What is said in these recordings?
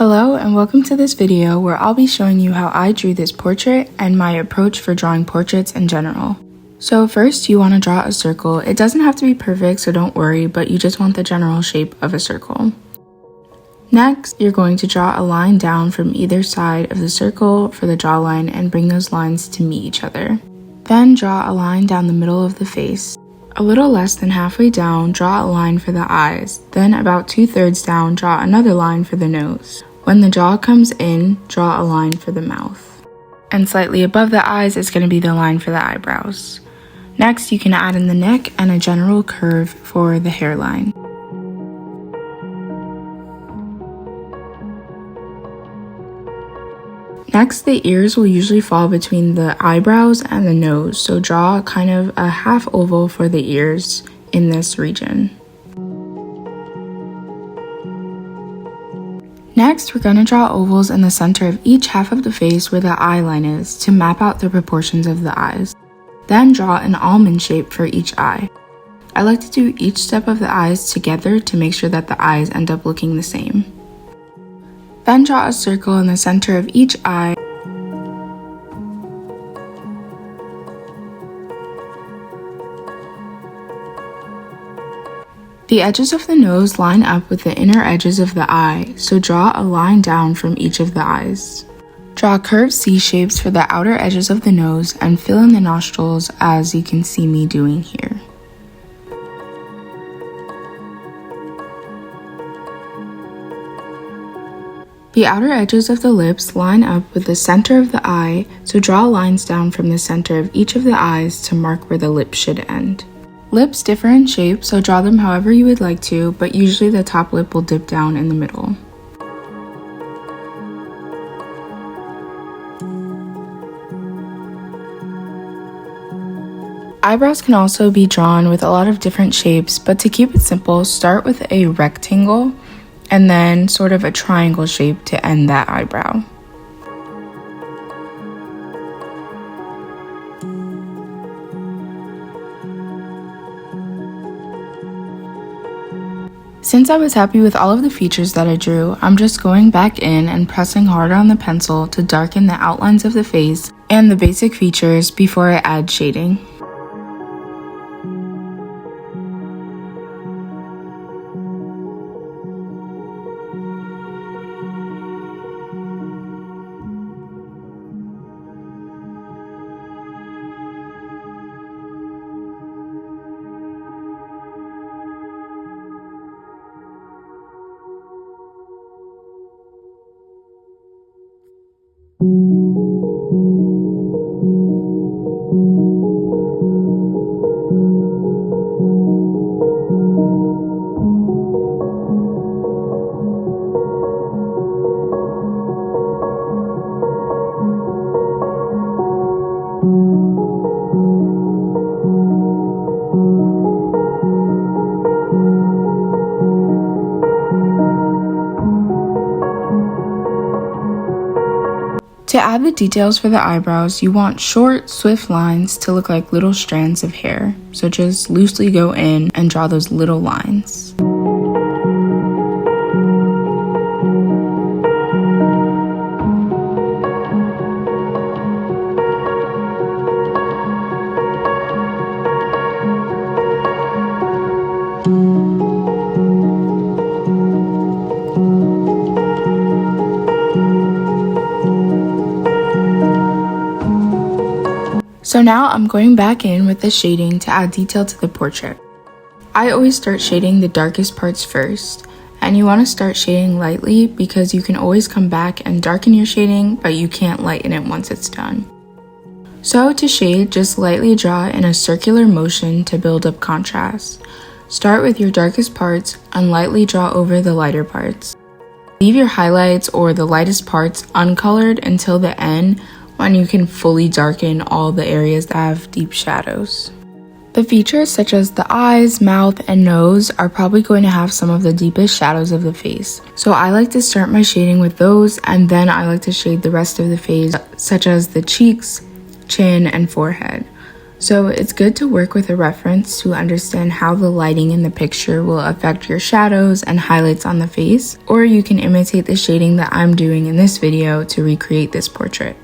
Hello and welcome to this video where I'll be showing you how I drew this portrait and my approach for drawing portraits in general. So first you want to draw a circle. It doesn't have to be perfect, so don't worry, but you just want the general shape of a circle. Next, you're going to draw a line down from either side of the circle for the jawline and bring those lines to meet each other. Then draw a line down the middle of the face. A little less than halfway down, draw a line for the eyes. Then about 2/3 down, draw another line for the nose. When the jaw comes in, draw a line for the mouth. And slightly above the eyes is going to be the line for the eyebrows. Next, you can add in the neck and a general curve for the hairline. Next, the ears will usually fall between the eyebrows and the nose, so draw kind of a half oval for the ears in this region. Next, we're going to draw ovals in the center of each half of the face where the eye line is to map out the proportions of the eyes. Then draw an almond shape for each eye. I like to do each step of the eyes together to make sure that the eyes end up looking the same. Then draw a circle in the center of each eye. The edges of the nose line up with the inner edges of the eye, so draw a line down from each of the eyes. Draw curved C shapes for the outer edges of the nose and fill in the nostrils as you can see me doing here. The outer edges of the lips line up with the center of the eye, so draw lines down from the center of each of the eyes to mark where the lips should end. Lips differ in shape, so draw them however you would like to, but usually the top lip will dip down in the middle. Eyebrows can also be drawn with a lot of different shapes, but to keep it simple, start with a rectangle and then sort of a triangle shape to end that eyebrow. Since I was happy with all of the features that I drew, I'm just going back in and pressing harder on the pencil to darken the outlines of the face and the basic features before I add shading. To add the details for the eyebrows, you want short, swift lines to look like little strands of hair. So just loosely go in and draw those little lines. So now I'm going back in with the shading to add detail to the portrait. I always start shading the darkest parts first, and you want to start shading lightly because you can always come back and darken your shading, but you can't lighten it once it's done. So to shade, just lightly draw in a circular motion to build up contrast. Start with your darkest parts and lightly draw over the lighter parts. Leave your highlights or the lightest parts uncolored until the end, when you can fully darken all the areas that have deep shadows. The features such as the eyes, mouth, and nose are probably going to have some of the deepest shadows of the face. So I like to start my shading with those, and then I like to shade the rest of the face such as the cheeks, chin, and forehead. So it's good to work with a reference to understand how the lighting in the picture will affect your shadows and highlights on the face, or you can imitate the shading that I'm doing in this video to recreate this portrait.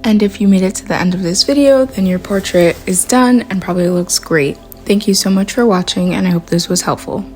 And if you made it to the end of this video, then your portrait is done and probably looks great. Thank you so much for watching, and I hope this was helpful.